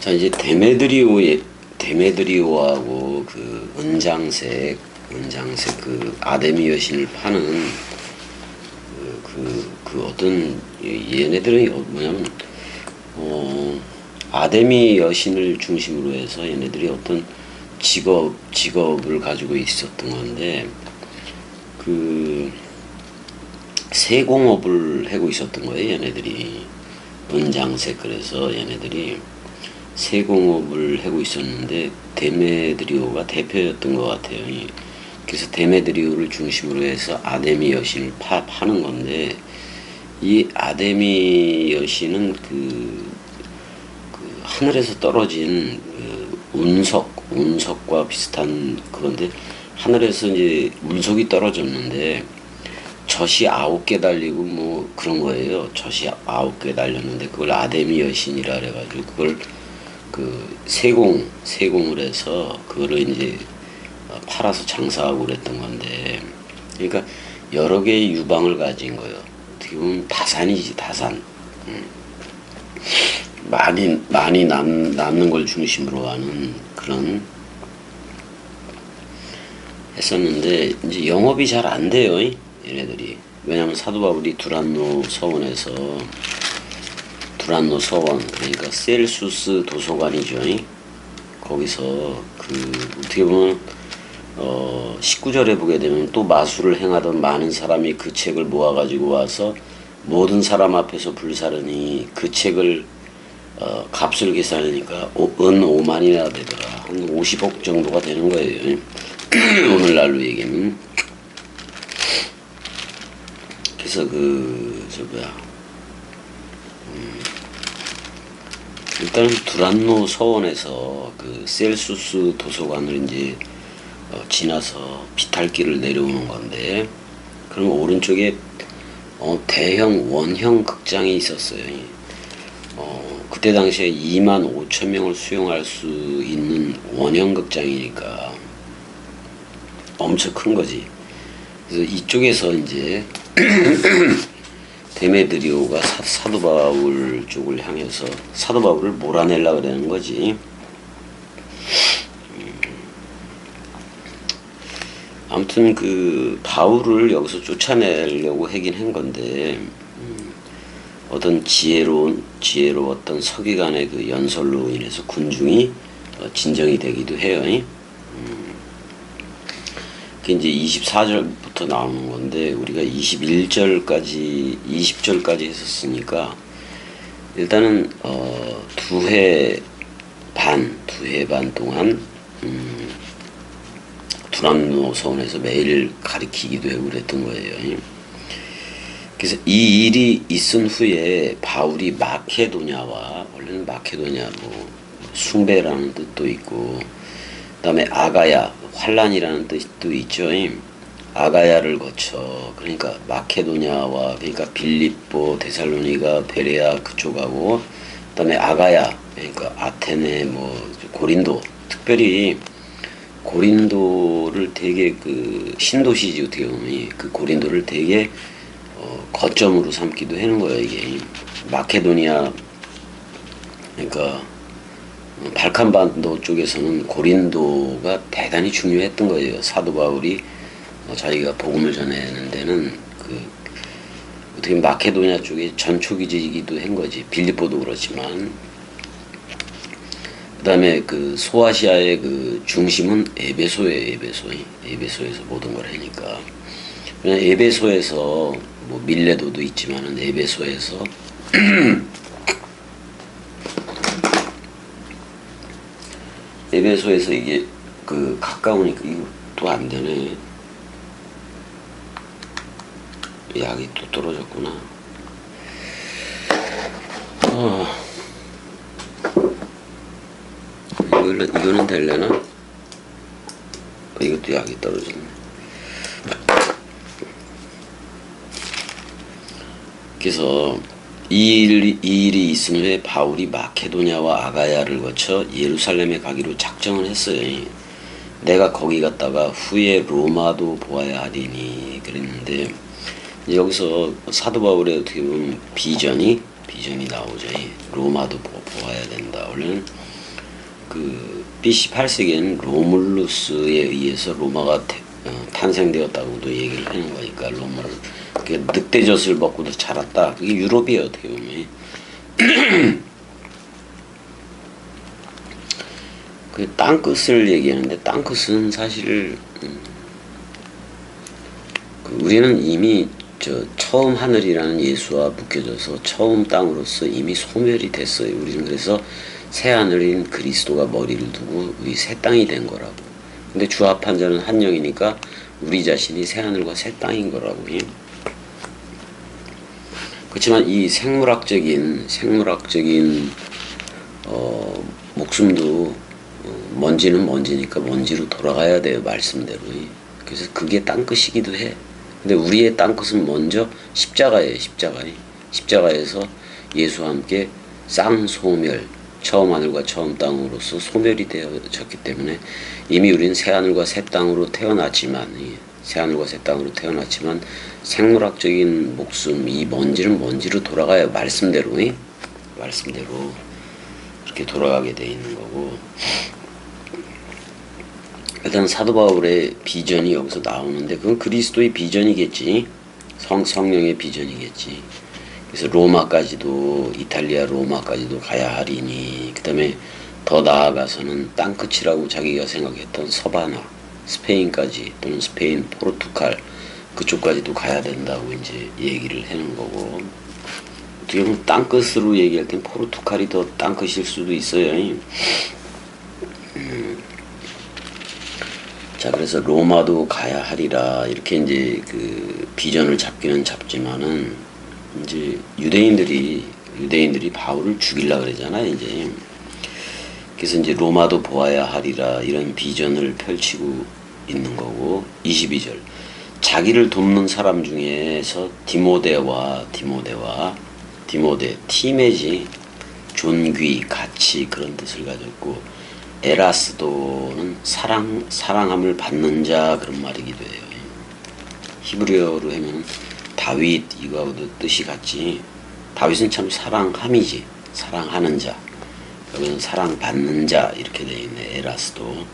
자, 이제 데메드리오하고 그 은장색 그 아데미 여신을 파는 그 어떤 얘네들은 뭐냐면 아데미 여신을 중심으로 해서 얘네들이 어떤 직업을 가지고 있었던 건데 그 세공업을 하고 있었던 거예요. 얘네들이 은장색. 그래서 얘네들이 세공업을 하고 있었는데 데메드리오가 대표였던 것 같아요. 그래서 데메드리오를 중심으로 해서 아데미 여신을 파는 건데, 이 아데미 여신은 그 하늘에서 떨어진 운석과 비슷한 그건데, 하늘에서 이제 운석이 떨어졌는데 젖이 9개 달리고 뭐 그런 거예요. 젖이 9개 달렸는데 그걸 아데미 여신이라 그래가지고 그걸 그 세공을 해서 그거를 이제 팔아서 장사하고 그랬던 건데, 그러니까 여러 개의 유방을 가진 거예요. 어떻게 보면 다산이지, 다산. 많이 남는 걸 중심으로 하는 그런 했었는데, 이제 영업이 잘 안 돼요, 얘네들이. 왜냐면 사도 바울이 두란노 서원, 그러니까 셀수스 도서관이죠. 거기서 어떻게 보면 19절에 보게 되면 또 마술을 행하던 많은 사람이 그 책을 모아가지고 와서 모든 사람 앞에서 불사르니 그 책을 값을 계산하니까 은 5만이나 되더라. 한 50억 정도가 되는 거예요. 오늘날로 얘기하면. 그래서 일단은 두란노 서원에서 그 셀수스 도서관을 이제 지나서 비탈길을 내려오는 건데, 그럼 오른쪽에 대형 원형 극장이 있었어요. 그때 당시에 2만 5천 명을 수용할 수 있는 원형 극장이니까 엄청 큰 거지. 그래서 이쪽에서 이제 데메드리오가 사도 바울 쪽을 향해서 사도 바울을 몰아내려고 그러는 거지. 아무튼 그 바울을 여기서 쫓아내려고 하긴 한 건데, 어떤 지혜로웠던 서기관의 그 연설로 인해서 군중이 진정이 되기도 해요. 그게 이제 24절부터 나오는 건데, 우리가 20절까지 했었으니까, 일단은, 2회 반 동안, 두란노 서원에서 매일 가르치기도 하고 그랬던 거예요. 그래서 이 일이 있은 후에 바울이 마케도냐와, 원래는 마케도냐, 숭배라는 뜻도 있고, 그 다음에 아가야, 환란이라는 뜻도 있죠. 아가야를 거쳐, 그러니까 마케도냐와, 그러니까 빌립보, 데살로니가, 베레아 그쪽하고, 그 다음에 아가야, 그러니까 아테네, 고린도, 특별히 고린도를 되게 신도시지, 어떻게 보면 그 고린도를 되게 거점으로 삼기도 하는 거예요. 이게 마케도니아, 그러니까 발칸반도 쪽에서는 고린도가 대단히 중요했던 거예요. 사도 바울이 자기가 복음을 전하는 데는 어떻게 마케도니아 쪽에 전초기지이기도 한 거지. 빌립보도 그렇지만. 그 다음에 소아시아의 중심은 에베소예요. 에베소에서 모든 걸 하니까. 에베소에서 밀레도도 있지만은 에베소에서 에베소에서 이게 가까우니까 이거 또 안 되네. 약이 또 떨어졌구나. 이거는 될려나? 이것도 약이 떨어졌네. 그래서 이 일이 있은 후에 바울이 마케도냐와 아가야를 거쳐 예루살렘에 가기로 작정을 했어요. 내가 거기 갔다가 후에 로마도 보아야 하리니 그랬는데, 여기서 사도 바울의 어떻게 보면 비전이 나오죠. 로마도 보아야 된다. 원래는 그 BC 8세기에는 로물루스에 의해서 로마가 탄생되었다고도 얘기를 하는 거니까 로마를 늑대젖을 먹고도 자랐다. 그게 유럽이에요 어떻게 보면. 그 땅끝을 얘기하는데 땅끝은 사실 우리는 이미 처음 하늘이라는 예수와 묶여져서 처음 땅으로서 이미 소멸이 됐어요. 우리는 그래서 새 하늘인 그리스도가 머리를 두고 우리 새 땅이 된 거라고. 근데 주합한 자는 한 영이니까 우리 자신이 새 하늘과 새 땅인 거라고. 그렇지만 이 생물학적인 목숨도 먼지는 먼지니까 먼지로 돌아가야 돼요 말씀대로. 그래서 그게 땅끝이기도 해. 근데 우리의 땅끝은 먼저 십자가예요. 십자가에서 예수와 함께 쌍소멸, 처음 하늘과 처음 땅으로서 소멸이 되어졌기 때문에 이미 우리는 새 하늘과 새 땅으로 태어났지만 생물학적인 목숨, 이 먼지는 먼지로 돌아가야 말씀대로 그렇게 돌아가게 돼 있는 거고. 일단 사도 바울의 비전이 여기서 나오는데 그건 그리스도의 비전이겠지. 성령의 비전이겠지. 그래서 로마까지도, 이탈리아 로마까지도 가야 하리니, 그 다음에 더 나아가서는 땅끝이라고 자기가 생각했던 서바나, 스페인까지, 또는 스페인, 포르투갈 그쪽까지도 가야 된다고 이제 얘기를 해놓은 거고. 어떻게 보면 땅끝으로 얘기할 땐 포르투갈이 더 땅끝일 수도 있어요. 자, 그래서 로마도 가야 하리라 이렇게 이제 그 비전을 잡기는 잡지만은 이제 유대인들이 바울을 죽이려고 그러잖아요. 이제 그래서 이제 로마도 보아야 하리라 이런 비전을 펼치고 있는 거고. 22절 자기를 돕는 사람 중에서 디모데 티메지 존귀 가치 그런 뜻을 가졌고, 에라스도는 사랑함을 받는 자 그런 말이기도 해요. 히브리어로 하면 다윗 이거하고도 뜻이 같지. 다윗은 참 사랑함이지, 사랑하는 자. 여기는 사랑받는 자 이렇게 되어 있네. 에라스도.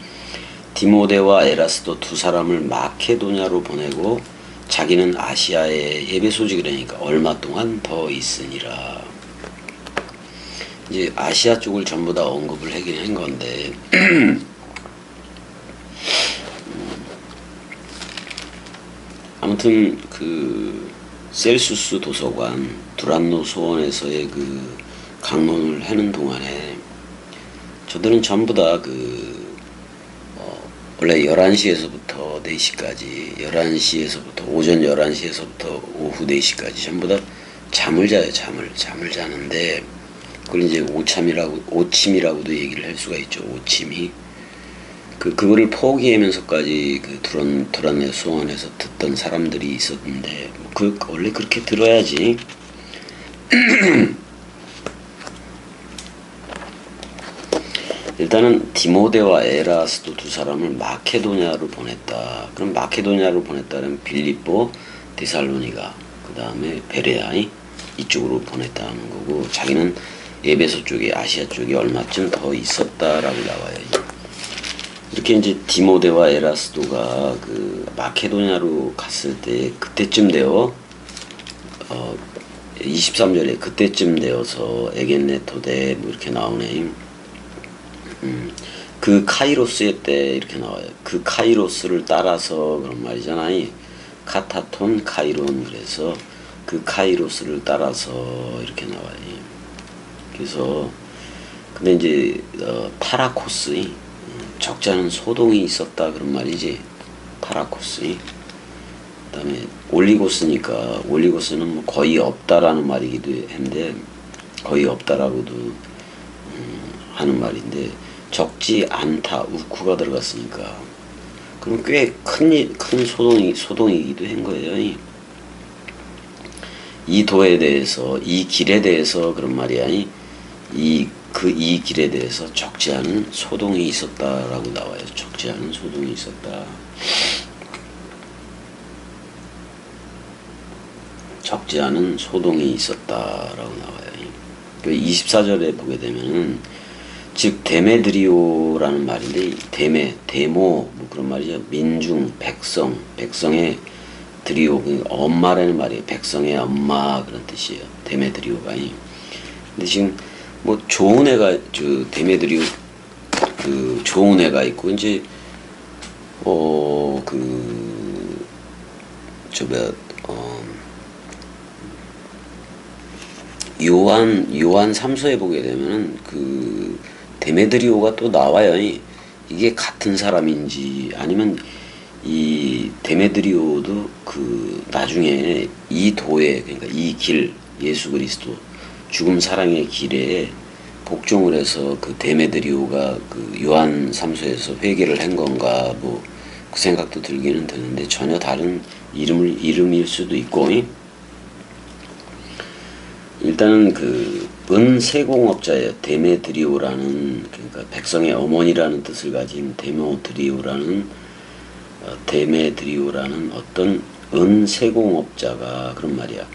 디모데와 에라스도 두 사람을 마케도냐로 보내고 자기는 아시아에 예배 소직이라니까 얼마 동안 더 있으니라. 이제 아시아 쪽을 전부 다 언급을 하긴 한 건데 아무튼 그 셀수스 도서관 두란노 소원에서의 그 강론을 하는 동안에 저들은 전부 다 원래 11시에서부터 4시까지 오전 11시에서부터 오후 4시까지 전부 다 잠을 자요. 잠을 자는데 그걸 이제 오침이라고도 얘기를 할 수가 있죠. 오침이. 그거를 포기하면서까지 두란노 소원에서 듣던 사람들이 있었는데, 원래 그렇게 들어야지. 일단은 디모데와 에라스도 두 사람을 마케도냐로 보냈다. 그럼 마케도냐로 보냈다면 빌립보, 데살로니가, 그 다음에 베레아 이쪽으로 보냈다는 거고, 자기는 에베소 쪽에, 아시아 쪽에 얼마쯤 더 있었다라고 나와요. 이렇게 이제 디모데와 에라스도가 그 마케도냐로 갔을 때 그때쯤 되어 23절에 그때쯤 되어서 에겐네토데 뭐 이렇게 나오네. 그 카이로스의 때 이렇게 나와요. 그 카이로스를 따라서 그런 말이잖아요. 카타톤 카이론. 그래서 그 카이로스를 따라서 이렇게 나와요. 그래서 근데 이제 파라코스, 적지 않은 소동이 있었다 그런 말이지. 파라코스. 그다음에 올리고스니까 올리고스는 뭐 거의 없다라는 말이기도 한데, 거의 없다라고도 하는 말인데, 적지 않다 우쿠가 들어갔으니까 그럼 꽤 큰 소동이기도 한 거예요. 이 도에 대해서, 이 길에 대해서 그런 말이야. 이 길에 대해서 적지 않은 소동이 있었다라고 나와요. 적지 않은 소동이 있었다. 적지 않은 소동이 있었다라고 나와요. 24절에 보게 되면은 즉 데메드리오라는 말인데 데모 뭐 그런 말이죠. 민중, 백성의 드리오, 엄마라는 말이에요. 백성의 엄마 그런 뜻이에요. 데메드리오가. 근데 지금 뭐 좋은 애가 데메드리오 좋은 애가 있고 이제 요한 3서에 보게 되면은 데메드리오가 또 나와요. 이게 같은 사람인지 아니면 이 데메드리오도 나중에 이 도에, 그러니까 이 길, 예수 그리스도 죽음 사랑의 길에 복종을 해서 데메드리오가 요한 3서에서 회개를 한 건가 뭐 그 생각도 들기는 드는데 전혀 다른 이름일 수도 있고. 일단은 은세공업자예요. 데메드리오라는, 그러니까 백성의 어머니라는 뜻을 가진 데메드리오라는 어떤 은세공업자가 그런 말이야.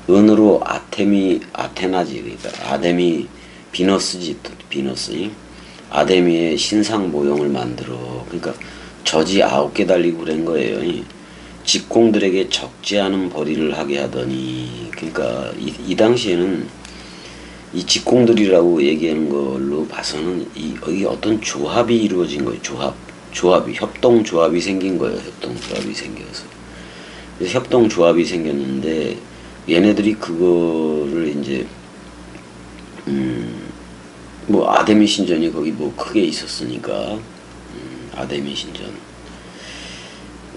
은으로 아테나지, 그러니까 아데미, 비너스지, 비너스. 아데미의 신상 모형을 만들어, 그러니까 저지 9개 달리고 그런 거예요. 직공들에게 적지 않은 벌이를 하게 하더니, 그러니까 이 당시에는 이 직공들이라고 얘기하는 걸로 봐서는 이 어떤 조합이 이루어진 거예요. 협동조합이 생긴 거예요. 협동조합이 생겨서. 그래서 협동조합이 생겼는데 얘네들이 그거를 이제 뭐 아데미 신전이 거기 뭐 크게 있었으니까 아데미 신전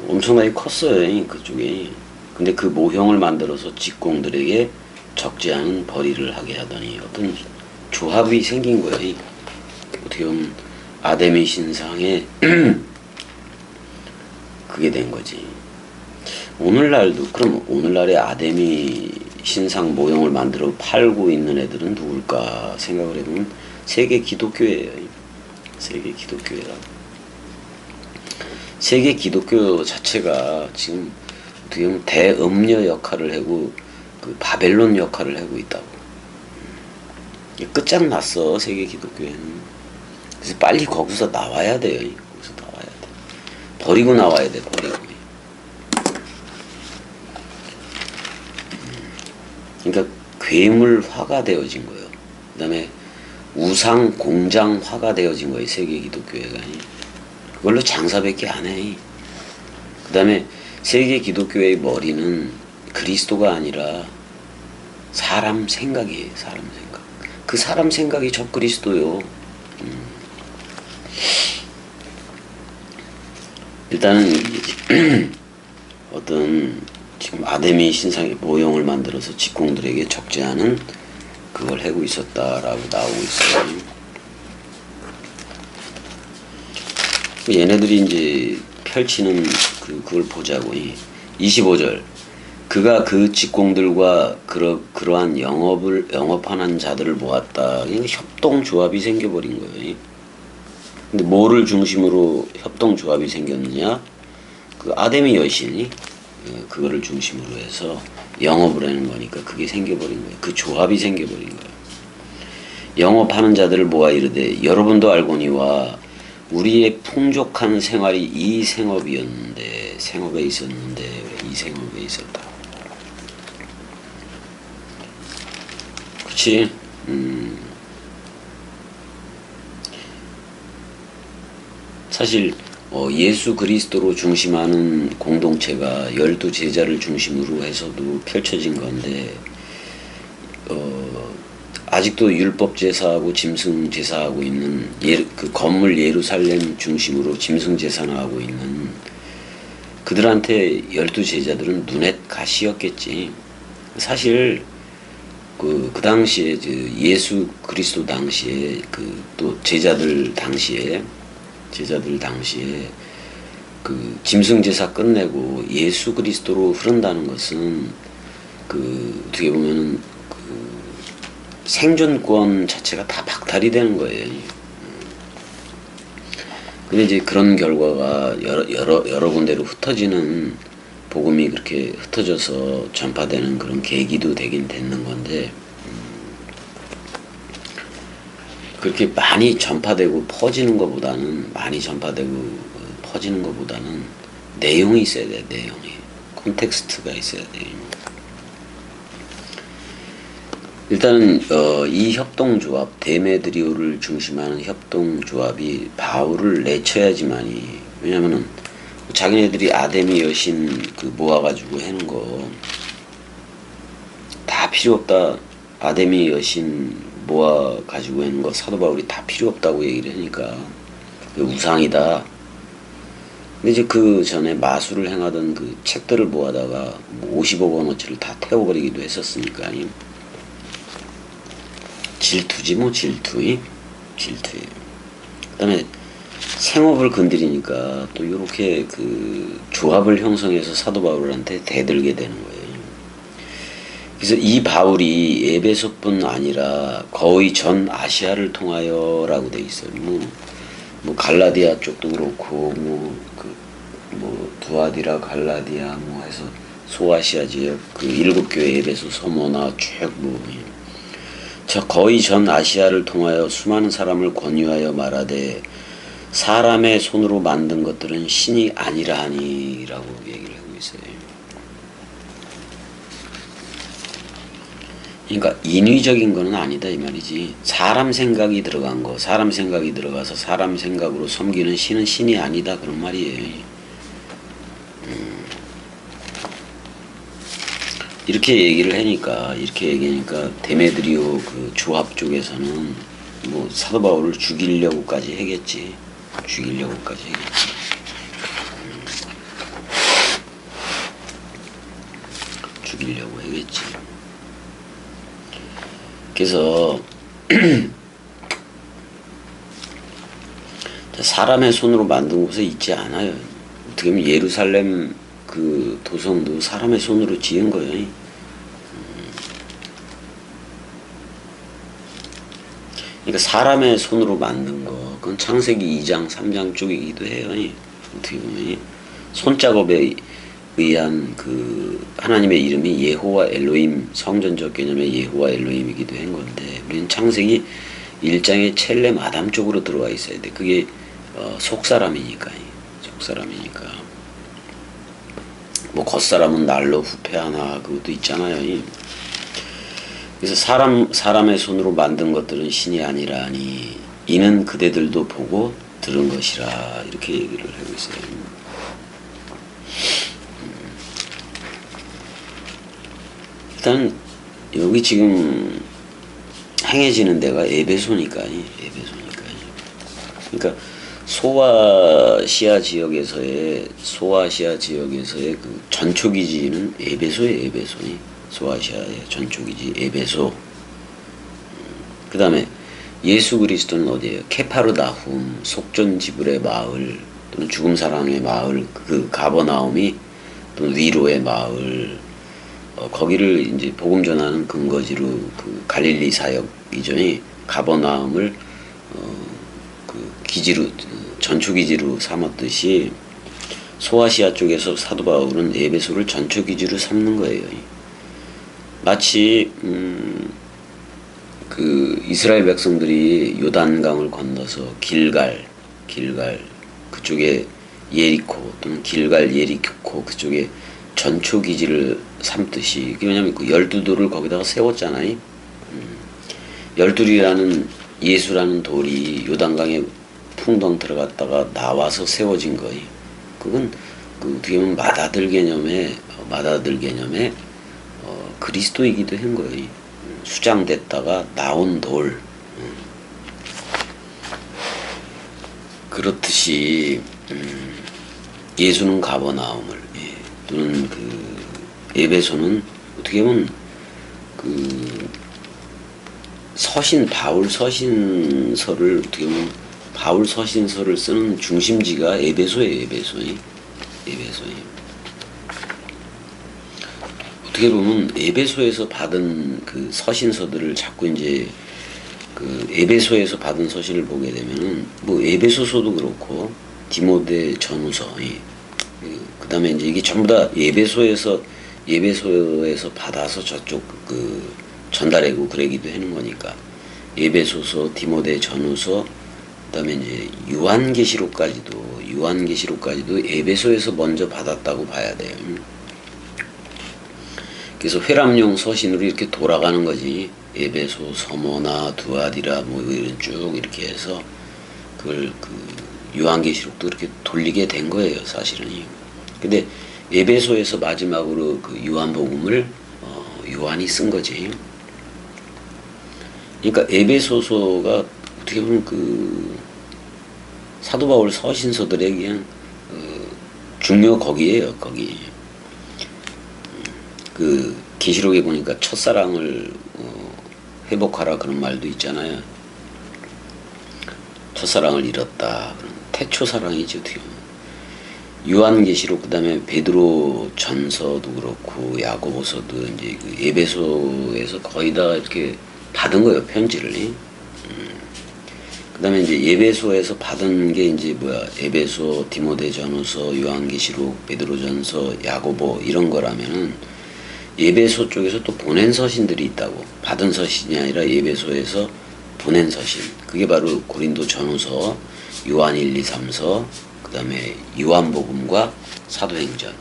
엄청나게 컸어요. 그쪽에. 근데 그 모형을 만들어서 직공들에게 적지 않은 벌이를 하게 하더니 어떤 조합이 생긴 거예요. 어떻게 보면 아데미 신상에 그게 된 거지. 그럼 오늘날의 아데미 신상 모형을 만들어 팔고 있는 애들은 누굴까 생각을 해보면 세계 기독교예요. 세계 기독교회라. 세계 기독교 자체가 지금 어떻게 보면 대음녀 역할을 하고 바벨론 역할을 하고 있다고. 끝장났어, 세계 기독교회는. 그래서 빨리 거기서 나와야 돼요. 거기서 나와야 돼. 버리고 나와야 돼, 버리고. 그러니까 괴물화가 되어진 거예요. 그 다음에 우상 공장화가 되어진 거예요, 세계 기독교회가. 그걸로 장사밖에 안 해. 그 다음에 세계 기독교회의 머리는 그리스도가 아니라 사람 생각이에요. 사람 생각. 그 사람 생각이 저 그리스도요. 일단은 어떤 지금 아데미 신상의 모형을 만들어서 직공들에게 적지 않은 그걸 하고 있었다라고 나오고 있어요. 얘네들이 이제 펼치는 그걸 보자고. 25절. 그가 그 직공들과 그러한 영업하는 자들을 모았다. 협동조합이 생겨버린 거예요. 근데 뭐를 중심으로 협동조합이 생겼느냐? 아데미 여신이 그거를 중심으로 해서 영업을 하는 거니까 그게 생겨버린 거예요. 그 조합이 생겨버린 거예요. 영업하는 자들을 모아 이르되 여러분도 알거니와 우리의 풍족한 생활이 이 생업에 있었는데 이 생업에 있었다. 그렇지? 사실 예수 그리스도로 중심하는 공동체가 12제자를 중심으로 해서도 펼쳐진 건데 아직도 율법 제사하고 짐승 제사하고 있는 그 건물 예루살렘 중심으로 짐승 제사나 하고 있는 그들한테 12제자들은 눈엣 가시였겠지. 사실 그 당시에 예수 그리스도 당시에 또 제자들 당시에 그 짐승 제사 끝내고 예수 그리스도로 흐른다는 것은 어떻게 보면은 생존권 자체가 다 박탈이 되는 거예요. 근데 이제 그런 결과가 여러 군데로 흩어지는 복음이 그렇게 흩어져서 전파되는 그런 계기도 되긴 됐는 건데 그렇게 많이 전파되고 퍼지는 것보다는 많이 전파되고 퍼지는 것보다는 내용이 있어야 돼. 내용이 콘텍스트가 있어야 돼. 일단은 이 협동조합 데메드리오를 중심하는 협동조합이 바울을 내쳐야지만이, 왜냐면은 자기네들이 아데미 여신 그 모아가지고 하는 거 다 필요 없다. 아데미 여신 모아가지고 하는 거 사도 바울이 다 필요 없다고 얘기를 하니까 우상이다. 근데 이제 그 전에 마술을 행하던 그 책들을 모아다가 50억 원어치를 다 태워버리기도 했었으니까 질투지 뭐 질투예요. 그다음에 생업을 건드리니까 또 이렇게 그 조합을 형성해서 사도 바울한테 대들게 되는 거예요. 그래서 이 바울이 에베소뿐 아니라 거의 전 아시아를 통하여라고 돼 있어요. 뭐 갈라디아 쪽도 그렇고 두아디라 갈라디아 뭐 해서 소아시아 지역 그 7교회 에베소 서머나 쭉 저 거의 전 아시아를 통하여 수많은 사람을 권유하여 말하되 사람의 손으로 만든 것들은 신이 아니라 하니라고 얘기를 하고 있어요. 그러니까 인위적인 거는 아니다 이 말이지. 사람 생각이 들어간 거, 사람 생각이 들어가서 사람 생각으로 섬기는 신은 신이 아니다 그런 말이에요. 이렇게 얘기하니까 데메드리오 그 조합 쪽에서는 뭐 사도 바울을 죽이려고까지 하겠지. 죽이려고 하겠지. 그래서 사람의 손으로 만든 곳에 있지 않아요. 어떻게 보면 예루살렘 그 도성도 사람의 손으로 지은 거예요. 그러니까 사람의 손으로 만든 거, 그건 창세기 2장, 3장 쪽이기도 해요. 어떻게 보면 손작업에 의한 그 하나님의 이름이 예호와 엘로임, 성전적 개념의 예호와 엘로임이기도 한 건데, 우리는 창세기 1장의 첼렘 아담 쪽으로 들어와 있어야 돼. 그게 속사람이니까. 뭐 겉사람은 날로 후패하나 그것도 있잖아요. 그래서 사람의 손으로 만든 것들은 신이 아니라니 이는 그대들도 보고 들은 것이라 이렇게 얘기를 하고 있어요. 일단 여기 지금 행해지는 데가 에베소니까. 그러니까 소아시아 지역에서의 그 전초기지는 에베소예요. 소아시아의 전초기지 에베소. 그 다음에 예수 그리스도는 어디예요? 케파르나훔, 속전지불의 마을 또는 죽음사랑의 마을, 그 가버나움이 또는 위로의 마을, 거기를 이제 복음 전하는 근거지로 그 갈릴리 사역이죠. 가버나움을 그 기지로 전초기지로 삼았듯이 소아시아 쪽에서 사도 바울은 에베소를 전초기지로 삼는 거예요. 마치 그 이스라엘 백성들이 요단강을 건너서 길갈 그쪽에 예리코 또는 길갈 예리코 그쪽에 전초기지를 삼듯이, 왜냐면 그 12돌을 거기다가 세웠잖아요. 12돌이라는 예수라는 돌이 요단강에 풍덩 들어갔다가 나와서 세워진 거예요. 그건 그 어떻게 보면 마다들 개념의 그리스도이기도 한 거예요. 수장됐다가 나온 돌. 그렇듯이 예수는 가버나움을, 또는 그 에베소는 어떻게 보면 그 바울 서신서를 어떻게 보면 바울 서신서를 쓰는 중심지가 에베소예요. 어떻게 보면 에베소에서 받은 그 서신서들을 자꾸 이제 그 에베소에서 받은 서신을 보게 되면은 뭐 에베소서도 그렇고 디모데 전후서, 그 다음에 이제 이게 전부 다 에베소에서 받아서 저쪽 그 전달하고 그러기도 하는 거니까 에베소서, 디모데 전후서, 그다음에 이제 요한계시록까지도 에베소에서 먼저 받았다고 봐야 돼요. 그래서 회람용 서신으로 이렇게 돌아가는 거지. 에베소, 서머나, 두아디라 뭐 이런 쭉 이렇게 해서 그걸 요한계시록도 이렇게 돌리게 된 거예요, 사실은. 근데 에베소에서 마지막으로 그 요한복음을 요한이 쓴 거지. 그러니까 에베소서가 어떻게 보면 그 사도 바울 서신서들의 그냥 중요 거기에요, 거기. 그 계시록에 보니까 첫사랑을 회복하라 그런 말도 있잖아요. 첫사랑을 잃었다. 태초사랑이죠, 어떻게 보면. 요한계시록, 그다음에 베드로 전서도 그렇고 야고보서도 이제 그 에베소에서 거의 다 이렇게 받은 거예요, 편지를. 그다음에 이제 에베소에서 받은 게 이제 뭐야, 에베소, 디모데 전후서, 요한계시록, 베드로전서, 야고보 이런 거라면은 에베소 쪽에서 또 보낸 서신들이 있다고. 받은 서신이 아니라 에베소에서 보낸 서신. 그게 바로 고린도 전후서, 요한 1, 2, 3서, 그다음에 요한복음과 사도행전.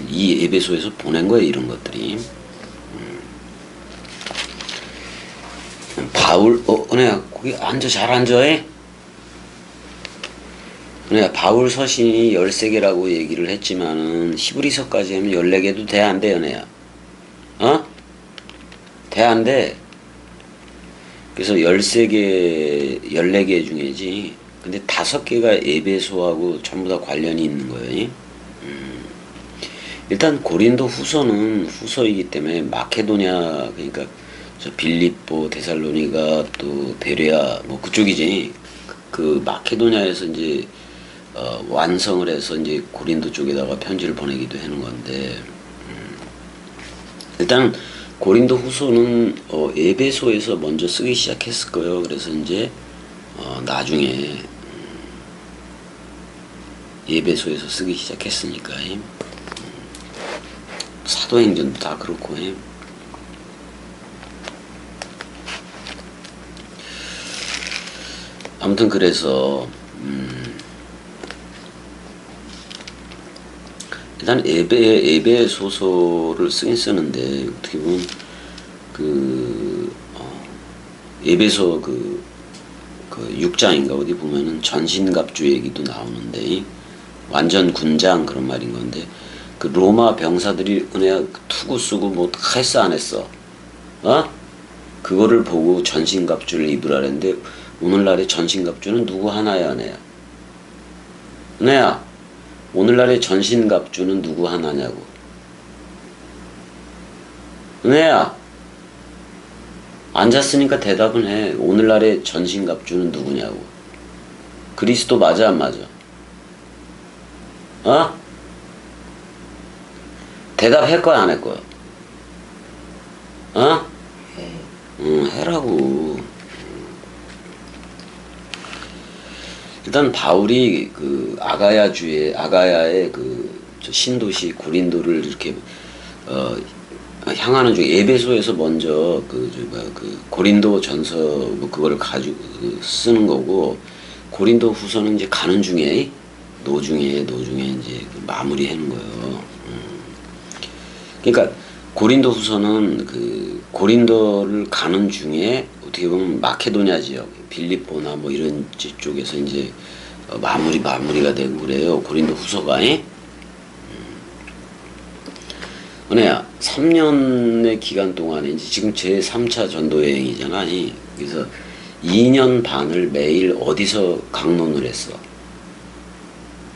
이 에베소에서 보낸 거예요, 이런 것들이. 바울, 은혜야, 거기 앉아, 잘 앉아, 해? 은혜야, 바울 서신이 13개라고 얘기를 했지만은, 히브리서까지 하면 14개도 돼, 안 돼, 은혜야? 돼, 안 돼? 그래서 14개 중에지. 근데 5개가 에베소하고 전부 다 관련이 있는 거예요. 일단 고린도 후서는 후서이기 때문에 마케도냐, 그러니까 저 빌립보, 데살로니가, 또 베레아 뭐 그쪽이지. 그 마케도냐에서 이제 완성을 해서 이제 고린도 쪽에다가 편지를 보내기도 하는 건데, 일단 고린도 후서는 에베소에서 먼저 쓰기 시작했을 거예요. 그래서 이제 나중에 에베소에서 쓰기 시작했으니까. 사도행전도 다 그렇고. 아무튼 그래서 일단 에베소서를 쓰긴 쓰는데, 어떻게 보면 에베소 그 6장인가 어디 보면은 전신갑주 얘기도 나오는데, 완전 군장 그런 말인 건데, 그 로마 병사들이 은혜야 투구 쓰고 뭐 다 했어 안 했어? 그거를 보고 전신갑주를 입으라는데, 오늘날의 전신갑주는 누구 하나야, 은혜야? 은혜야, 오늘날의 전신갑주는 누구 하나냐고. 은혜야, 앉았으니까 대답은 해. 오늘날의 전신갑주는 누구냐고. 그리스도 맞아, 안 맞아? 대답할 거야, 안 할 거야? 해라고. 일단 바울이 그 아가야의 저 신도시 고린도를 이렇게 향하는 중에, 에베소에서 먼저 그 고린도 전서 뭐 그거를 가지고 쓰는 거고, 고린도 후서는 이제 가는 중에 노중에 이제 마무리하는 거예요. 그러니까 고린도 후서는 그 고린도를 가는 중에 어떻게 보면 마케도냐 지역, 빌립보나 뭐 이런 쪽에서 이제 마무리가 되고 그래요, 고린도 후서가. 은혜야, 3년의 기간 동안에 이제 지금 제 3차 전도 여행이잖아. 그래서 2년 반을 매일 어디서 강론을 했어?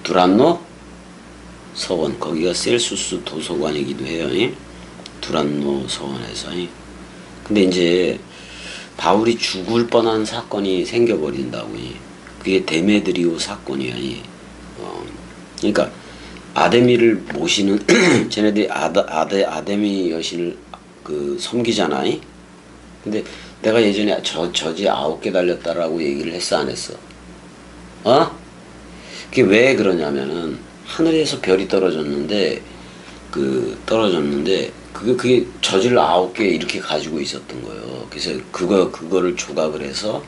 두란노 서원, 거기가 셀수스 도서관이기도 해요. 두란노 서원에서. 근데 이제 바울이 죽을 뻔한 사건이 생겨버린다고. 그게 데메드리오 사건이야. 그러니까 아데미를 모시는 쟤네들이 아데미 여신을 섬기잖아. 근데 내가 예전에 저지 9개 달렸다라고 얘기를 했어, 안 했어? 그게 왜 그러냐면은, 하늘에서 별이 떨어졌는데 떨어졌는데 그게 저질 9개 이렇게 가지고 있었던 거예요. 그래서 그거를 조각을 해서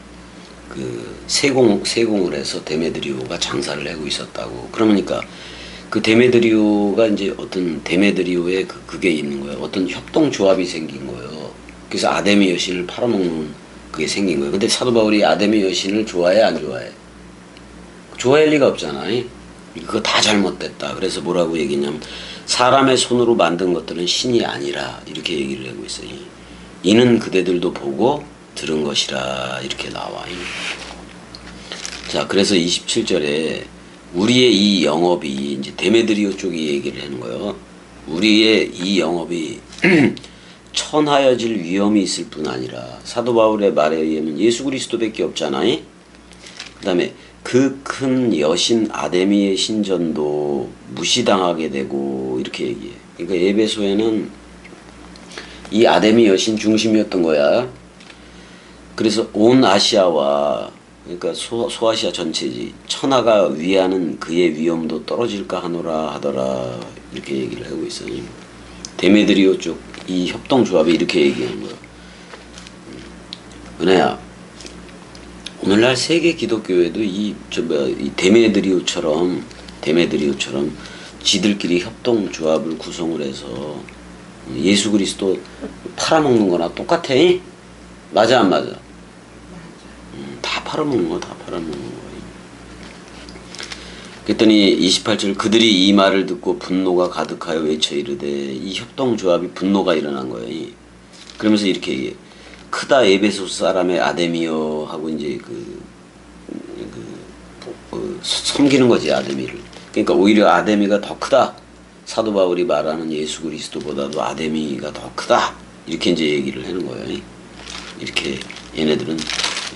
세공을 해서 데메드리오가 장사를 하고 있었다고. 그러니까 그 데메드리오가 이제 어떤 데메드리오의 그게 있는 거예요. 어떤 협동조합이 생긴 거예요. 그래서 아데미 여신을 팔아먹는 그게 생긴 거예요. 근데 사도 바울이 아데미 여신을 좋아해 안 좋아해? 좋아할 리가 없잖아. 그거 다 잘못됐다. 그래서 뭐라고 얘기냐면 사람의 손으로 만든 것들은 신이 아니라 이렇게 얘기를 하고 있어요. 이는 그대들도 보고 들은 것이라 이렇게 나와. 자, 그래서 27절에 우리의 이 영업이 이제 데메드리오 쪽이 얘기를 하는 거예요. 우리의 이 영업이 천하여질 위험이 있을 뿐 아니라 사도 바울의 말에 의하면 예수 그리스도밖에 없잖아. 그 다음에 그 큰 여신 아데미의 신전도 무시당하게 되고 이렇게 얘기해. 그러니까 에베소에는 이 아데미 여신 중심이었던 거야. 그래서 온 아시아와 그러니까 소아시아 전체지 천하가 위하는 그의 위엄도 떨어질까 하노라 하더라 이렇게 얘기를 하고 있어요. 데메드리오 쪽 이 협동조합이 이렇게 얘기하는 거야. 은혜야, 오늘날 세계 기독교에도 이 데메드리오처럼 지들끼리 협동조합을 구성을 해서 예수 그리스도 팔아먹는 거나 똑같아? 맞아 안 맞아? 다 팔아먹는 거, 다 팔아먹는 거. 그랬더니 28절 그들이 이 말을 듣고 분노가 가득하여 외쳐 이르되 이 협동조합이 분노가 일어난 거예요. 그러면서 이렇게 얘기해. 크다 에베소 사람의 아데미여 하고 이제 섬기는 거지 아데미를. 그러니까 오히려 아데미가 더 크다. 사도 바울이 말하는 예수 그리스도보다도 아데미가 더 크다. 이렇게 이제 얘기를 하는 거예요. 이렇게 얘네들은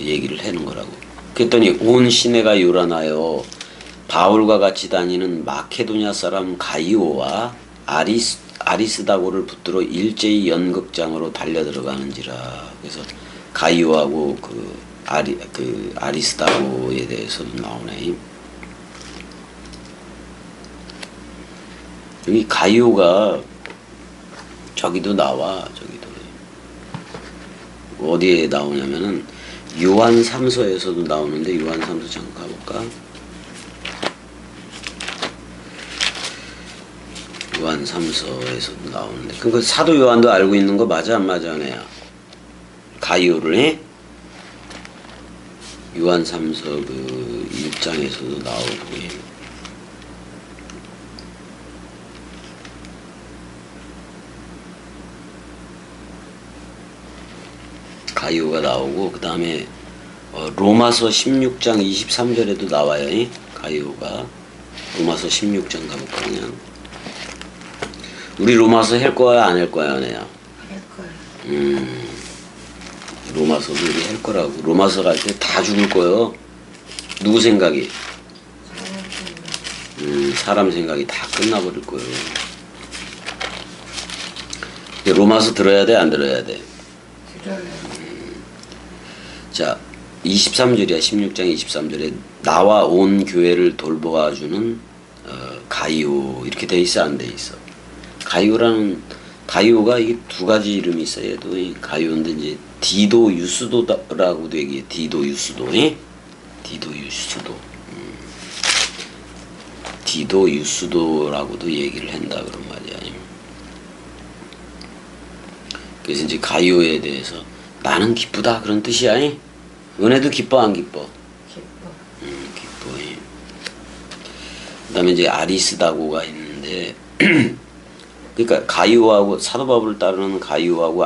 얘기를 하는 거라고. 그랬더니 온 시내가 요란하여 바울과 같이 다니는 마케도냐 사람 가이오와 아리스다고를 붙들어 일제히 연극장으로 달려 들어가는지라. 그래서 가이오하고 아리스다고에 대해서도 나오네. 여기 가이오가 저기도 나와. 저기도 어디에 나오냐면은 요한 3서에서도 나오는데 요한 3서 잠깐 가볼까? 요한 3서에서도 나오는데 그 사도 요한도 알고 있는 거 맞아 안 맞아 내야 가이오를 해? 요한 3서 그 1장에서도 나오고 가이오가 나오고 그 다음에 로마서 16장 23절에도 나와요. 가이오가 로마서 16장 가볼까 그냥. 우리 로마서 할 거야 안 할 거야 내야? 할 거야. 로마서도 우리 할 거라고. 로마서 갈 때 다 죽을 거요. 누구 생각이? 사람 생각이 다 끝나버릴 거예요. 로마서 들어야 돼 안 들어야 돼? 들어야. 자 23절이야. 16장 23절에 나와 온 교회를 돌보아주는 가이오 이렇게 돼 있어 안 돼 있어? 가이오가 이게 두 가지 이름이 있어. 얘도 가이오인데 이제 디도 유스도라고도 얘기해. 디도 유스도. 디도 유스도라고도 얘기를 한다 그런 말이야. 그래서 이제 가이오에 대해서 나는 기쁘다 그런 뜻이야. 은혜도 기뻐 안 기뻐? 기뻐. 기뻐. 그다음에 이제 아리스다고가 있는데 그러니까 가이오하고 사도 바울을 따르는 가이오하고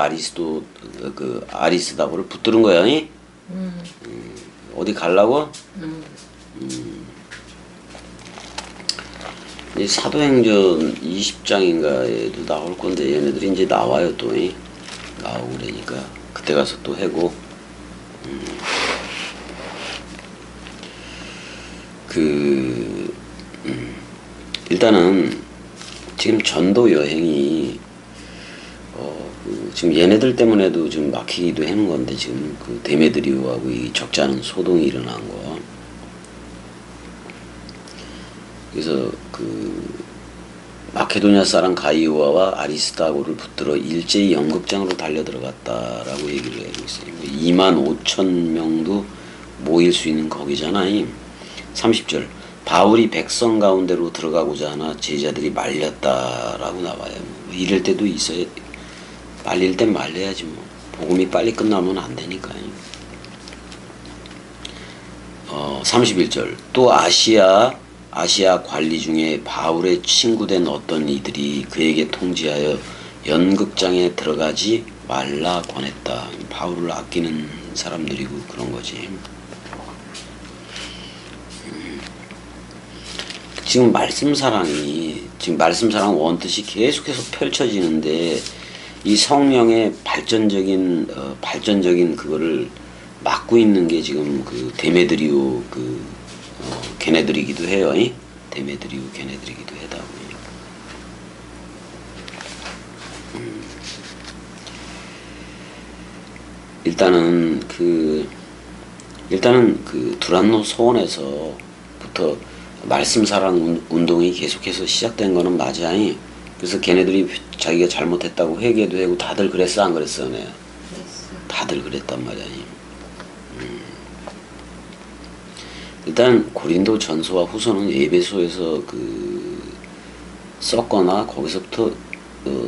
아리스다고를 붙드는 거야. 어디 가려고? 이제 사도행전 20장인가에도 나올 건데 얘네들이 이제 나와요 또. 나오고 그러니까 그때 가서 또 해고. 일단은 지금 전도 여행이 지금 얘네들 때문에도 좀 막히기도 하는 건데 지금 그 데메드리오하고 이 적잖은 소동이 일어난 거. 그래서 마케도니아 사람 가이오아와 아리스타고를 붙들어 일제히 연극장으로 달려들어갔다라고 얘기를 하고 있어요. 2만 5천 명도 모일 수 있는 거기잖아. 30절 바울이 백성 가운데로 들어가고자 하나 제자들이 말렸다라고 나와요. 뭐 이럴 때도 있어요. 말릴 땐 말려야지 뭐. 복음이 빨리 끝나면 안 되니까. 31절 또 아시아 관리 중에 바울의 친구된 어떤 이들이 그에게 통지하여 연극장에 들어가지 말라 권했다. 바울을 아끼는 사람들이고 그런 거지. 지금 말씀 사랑 원뜻이 계속해서 펼쳐지는데 이 성령의 발전적인 그거를 막고 있는 게 지금 그 데메드리오 걔네들이기도 해요. 데메드리오 걔네들이기도 하다고. 일단은 그 두란노 소원에서부터 말씀 사랑 운동이 계속해서 시작된 거는 맞아. 그래서 걔네들이 자기가 잘못했다고 회개도 하고 다들 그랬어 안 그랬어? 네. 다들 그랬단 말이야. 일단 고린도 전서와 후서는 에베소에서 썼거나 거기서부터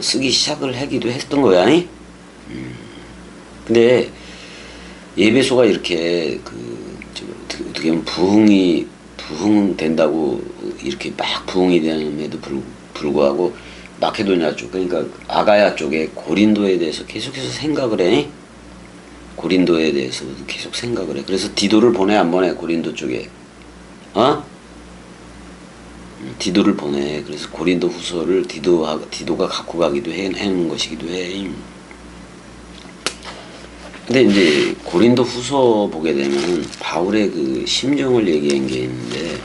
쓰기 시작을 하기도 했던 거야. 근데 에베소가 이렇게 어떻게 보면 부흥된다고 이렇게 막 부흥이 되는데도 불구하고 마케도니아 쪽 그러니까 아가야 쪽에 고린도에 대해서 계속해서 생각을 해. 고린도에 대해서 계속 생각을 해. 그래서 디도를 보내 안 보내 고린도 쪽에 디도를 보내. 그래서 고린도 후서를 디도가 갖고 가기도 하는 것이기도 해. 근데 이제 고린도 후서 보게 되면 바울의 그 심정을 얘기한 게 있는데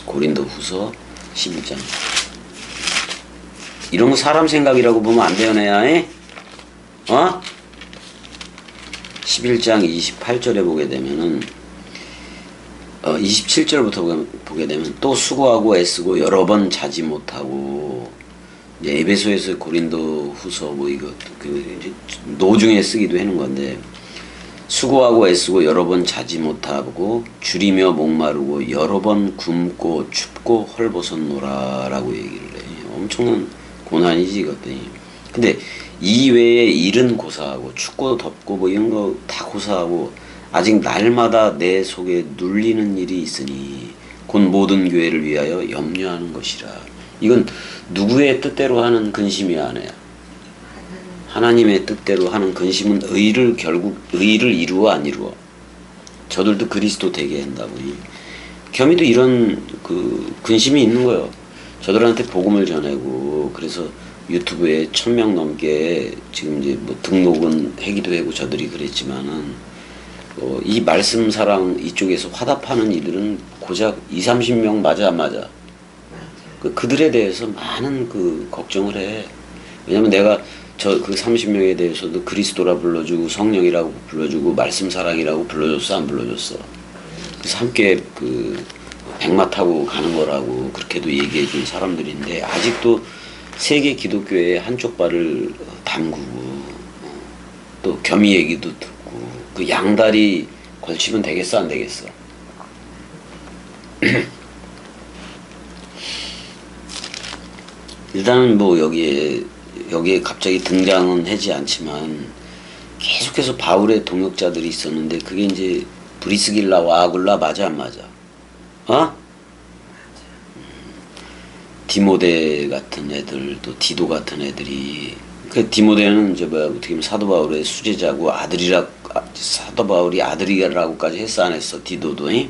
고린도 후서 11장 이런 거 사람 생각이라고 보면 안 돼요, 내야. 11장 28절에 보게 되면은 27절부터 보게 되면 또 수고하고 애쓰고 여러 번 자지 못하고 이제 에베소에서 고린도 후서 뭐 이거 이제 노중에 쓰기도 하는 건데 수고하고 애쓰고 여러 번 자지 못하고 줄이며 목마르고 여러 번 굶고 춥고 헐벗었노라라고 얘기를 해. 엄청난 고난이지 이것들이. 근데 이외에 일은 고사하고 춥고 덥고 뭐 이런 거 다 고사하고 아직 날마다 내 속에 눌리는 일이 있으니 곧 모든 교회를 위하여 염려하는 것이라. 이건 누구의 뜻대로 하는 근심이 아니야. 하나님의 뜻대로 하는 근심은 결국 의를 이루어 안 이루어. 저들도 그리스도 되게 한다고. 겸이도 이런 근심이 있는 거예요. 저들한테 복음을 전하고 그래서 유튜브에 1000명 넘게 지금 이제 뭐 등록은 하기도 하고 저들이 그랬지만은 이 말씀 사랑 이쪽에서 화답하는 이들은 고작 20-30명 맞아 안 맞아? 그들에 대해서 많은 걱정을 해. 왜냐면 내가 그 30명에 대해서도 그리스도라 불러주고 성령이라고 불러주고 말씀 사랑이라고 불러줬어 안 불러줬어? 그래서 함께 백마 타고 가는 거라고 그렇게도 얘기해 준 사람들인데 아직도 세계 기독교의 한쪽 발을 담그고 또 겸이 얘기도 듣고 그 양다리 걸치면 되겠어 안 되겠어? 일단은 뭐 여기에 갑자기 등장은 하지 않지만 계속해서 바울의 동역자들이 있었는데 그게 이제 브리스길라와 아굴라 맞아 안 맞아? 디모데 같은 애들 또 디도 같은 애들이 그 디모데는 이제 어떻게 보면 사도 바울의 수제자고 사도 바울이 아들이라고까지 했어 안 했어? 디도도 했어.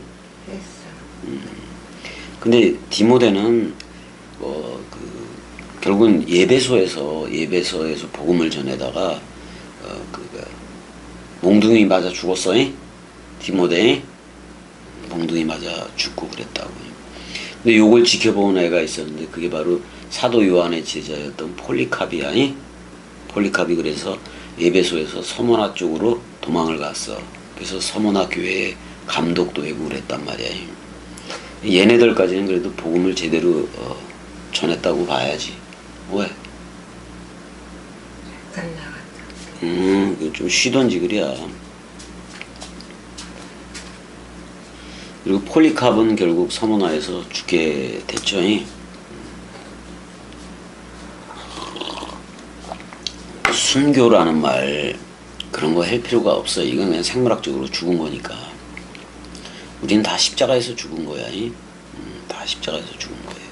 근데 디모데는 결국은 예배소에서 복음을 전해다가 몽둥이 맞아 죽었어. 디모데 몽둥이 맞아 죽고 그랬다고. 근데 요걸 지켜본 애가 있었는데 그게 바로 사도 요한의 제자였던 폴리카비야. 폴리카비 그래서 예배소에서 서머나 쪽으로 도망을 갔어. 그래서 서머나 교회에 감독도 하고 그랬단 말이야. 얘네들까지는 그래도 복음을 제대로 전했다고 봐야지. 왜? 잠깐 나갔다. 좀 쉬던지 그래야. 그리고 폴리캅은 결국 서문화에서 죽게 됐죠. 순교라는 말 그런 거 할 필요가 없어. 이건 그냥 생물학적으로 죽은 거니까. 우린 다 십자가에서 죽은 거야. 다 십자가에서 죽은 거예요.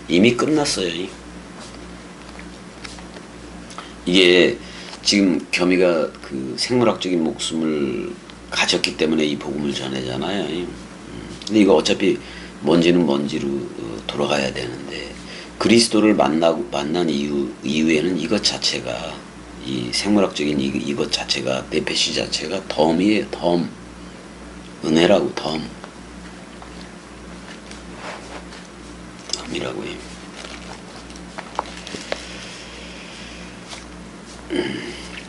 이미 끝났어요. 이게 지금 겸이가 그 생물학적인 목숨을 가졌기 때문에 이 복음을 전하잖아요. 근데 이거 어차피 먼지는 먼지로 돌아가야 되는데 그리스도를 만난 이후에는 이것 자체가 이 생물학적인 이것 자체가 네페시 자체가 덤이에요. 덤. 은혜라고 덤. 덤이라고 해요.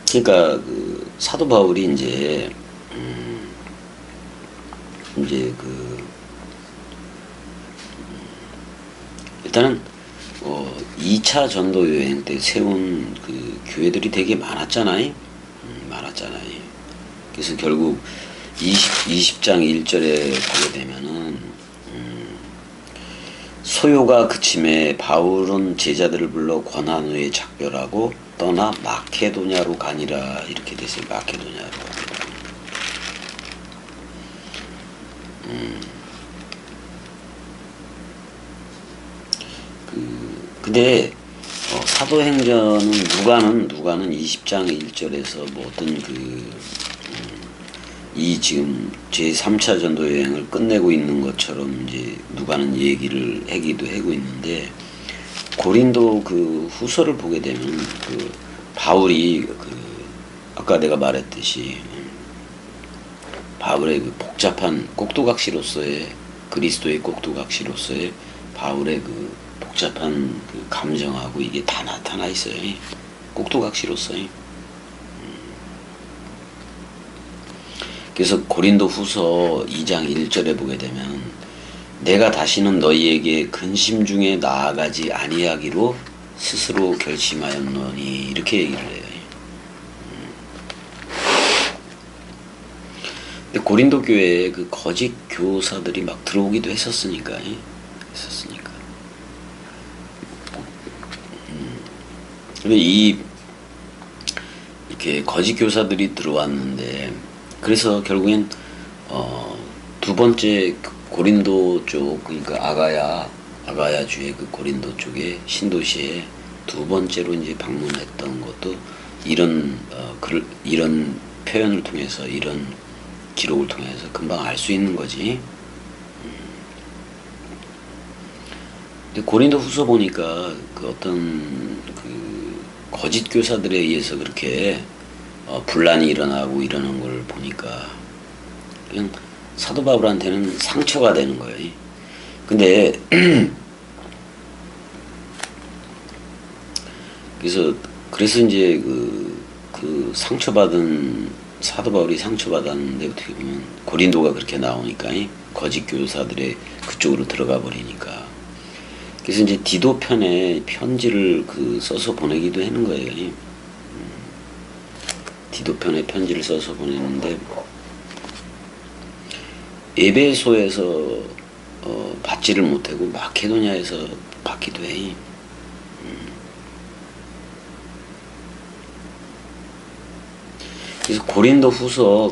그러니까 그 사도 바울이 이제 일단은 2차 전도 여행 때 세운 그 교회들이 되게 많았잖아요. 많았잖아요. 그래서 결국 20장 1절에 보게 되면은 소요가 그침에 바울은 제자들을 불러 권한 후에 작별하고 떠나 마케도냐로 가니라 이렇게 됐어요. 마케도냐로 가니라. 근데 사도행전은 누가는 20장 1절에서 뭐 어떤 이 지금 제3차 전도 여행을 끝내고 있는 것처럼 이제 누가는 얘기를 하기도 하고 있는데 고린도 그 후서를 보게 되면 그 바울이 아까 내가 말했듯이 바울의 그 복잡한 꼭두각시로서의 그리스도의 꼭두각시로서의 바울의 그 복잡한 그 감정하고 이게 다 나타나 있어요. 꼭두각시로서요. 그래서 고린도 후서 2장 1절에 보게 되면 내가 다시는 너희에게 근심 중에 나아가지 아니하기로 스스로 결심하였노니 이렇게 얘기를 해요. 근데 고린도 교회에 그 거짓 교사들이 막 들어오기도 했었으니까. 근데 이렇게 거짓 교사들이 들어왔는데 그래서 결국엔 두 번째 고린도 쪽 그러니까 아가야 주의 그 고린도 쪽에 신도시에 두 번째로 이제 방문했던 것도 이런 이런 표현을 통해서 이런 기록을 통해서 금방 알 수 있는 거지. 근데 고린도 후서 보니까 그 어떤 그 거짓 교사들에 의해서 그렇게 분란이 일어나고 이러는 걸 보니까 그냥 사도 바울한테는 상처가 되는 거예요. 근데 그래서 이제 그 상처받은 사도 바울이 상처받았는데 어떻게 보면 고린도가 그렇게 나오니까 거짓 교사들의 그쪽으로 들어가 버리니까 그래서 이제 디도 편에 편지를 써서 보내기도 하는 거예요. 디도 편에 편지를 써서 보냈는데 에베소에서 받지를 못하고 마케도냐에서 받기도 해. 그래서 고린도 후서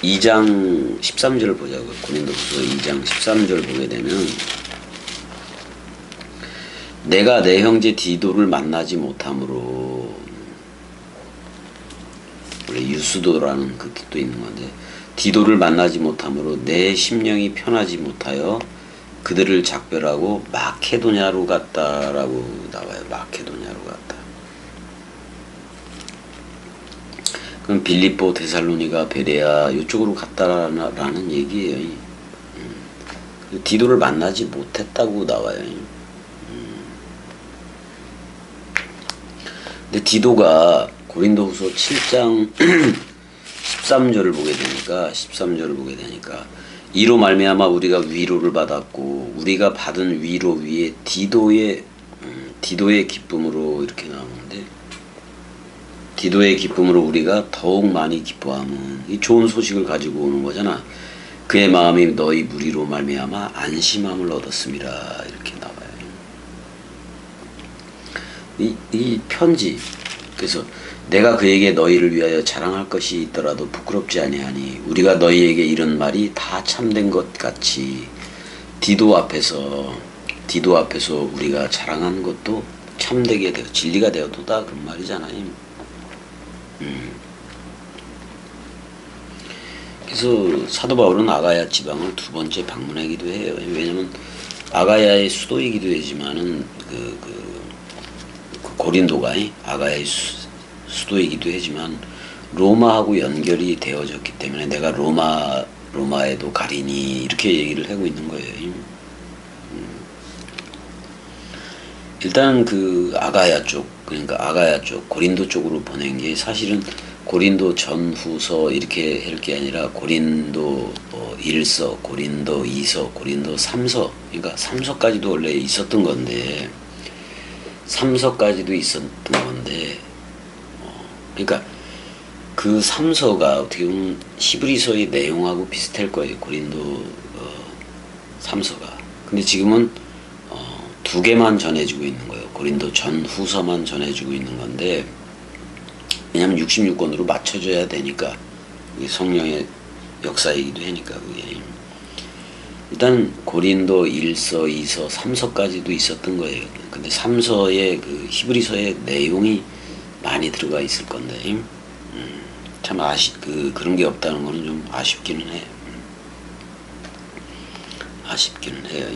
2장 13절을 보자고. 고린도 후서 2장 13절 보게 되면 내가 내 형제 디도를 만나지 못함으로 원래 유수도라는 그 뜻도 있는 건데 디도를 만나지 못함으로 내 심령이 편하지 못하여 그들을 작별하고 마케도냐로 갔다라고 나와요. 마케도냐로 갔다. 그럼 빌립보, 데살로니가, 베레아 이쪽으로 갔다라는 얘기예요. 디도를 만나지 못했다고 나와요. 근데 디도가 고린도후서 7장 13절을 보게 되니까 이로 말미암아 우리가 위로를 받았고 우리가 받은 위로 위에 디도의 기쁨으로 이렇게 나오는데 디도의 기쁨으로 우리가 더욱 많이 기뻐함은 이 좋은 소식을 가지고 오는 거잖아. 그의 마음이 너희 무리로 말미암아 안심함을 얻었음이라 이렇게 나와요. 이 편지 그래서 내가 그에게 너희를 위하여 자랑할 것이 있더라도 부끄럽지 아니하니 우리가 너희에게 이런 말이 다 참된 것 같이 디도 앞에서 우리가 자랑한 것도 참되게 되어 진리가 되어도다 그런 말이잖아요. 그래서 사도 바울은 아가야 지방을 두 번째 방문하기도 해요. 왜냐면 아가야의 수도이기도 하지만은 고린도가 아가야의 수도이기도 하지만 로마하고 연결이 되어졌기 때문에 내가 로마에도 가리니 이렇게 얘기를 하고 있는 거예요. 일단 그 아가야 쪽 고린도 쪽으로 보낸 게 사실은 고린도 전후서 이렇게 할 게 아니라 고린도 1서, 고린도 2서, 고린도 3서 그러니까 3서까지도 원래 있었던 건데 3서까지도 있었던 건데 그러니까 그 3서가 어떻게 보면 히브리서의 내용하고 비슷할 거예요. 고린도 3서가. 근데 지금은 두 개만 전해지고 있는 거예요. 고린도 전후서만 전해지고 있는 건데 왜냐면 66권으로 맞춰져야 되니까 이게 성령의 역사이기도 하니까 그게 일단 고린도 1서, 2서, 3서까지도 있었던 거예요. 근데 3서의 그 히브리서의 내용이 많이 들어가 있을 건데 참 그런 게 없다는 거는 좀 아쉽기는 해. 아쉽기는 해요.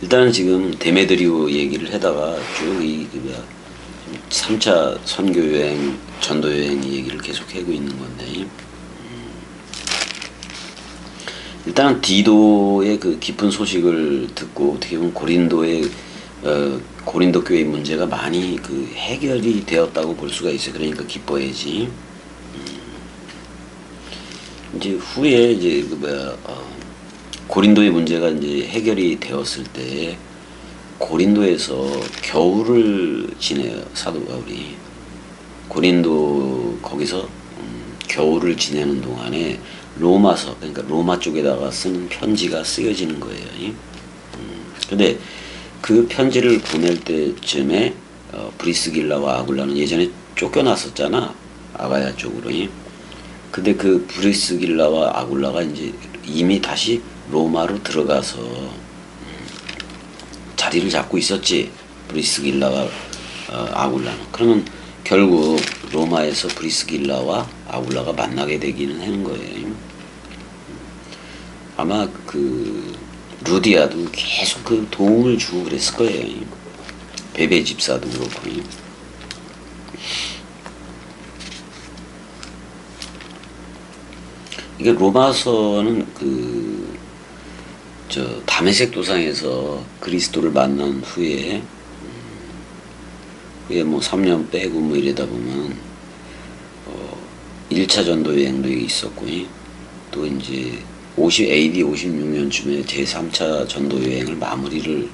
일단은 지금 데메드리오 얘기를 하다가 쭉 3차 선교여행, 전도여행 얘기를 계속 하고 있는 건데 일단 디도의 그 깊은 소식을 듣고 어떻게 보면 고린도 교회 문제가 많이 그 해결이 되었다고 볼 수가 있어요. 그러니까 기뻐해야지. 이제 후에 이제 고린도의 문제가 이제 해결이 되었을 때 고린도에서 겨울을 지내요. 사도 바울이 고린도 거기서 겨울을 지내는 동안에 로마서 그러니까 로마 쪽에다가 쓰는 편지가 쓰여지는 거예요. 근데 그 편지를 보낼 때쯤에 브리스길라와 아굴라는 예전에 쫓겨났었잖아. 아가야 쪽으로. 근데 그 브리스길라와 아굴라가 이제 이미 다시 로마로 들어가서 자리를 잡고 있었지. 브리스길라와 아굴라는. 그러면 결국 로마에서 브리스길라와 아굴라가 만나게 되기는 하는 거예요. 아마 그 루디아도 계속 그 도움을 주고 그랬을 거예요. 베베 집사도 그렇고. 이게 로마서는 다메섹 도상에서 그리스도를 만난 후에 뭐 3년 빼고 뭐 이러다 보면 1차 전도 여행도 있었고 또 이제 AD 56년쯤에 제3차 전도 여행을 마무리를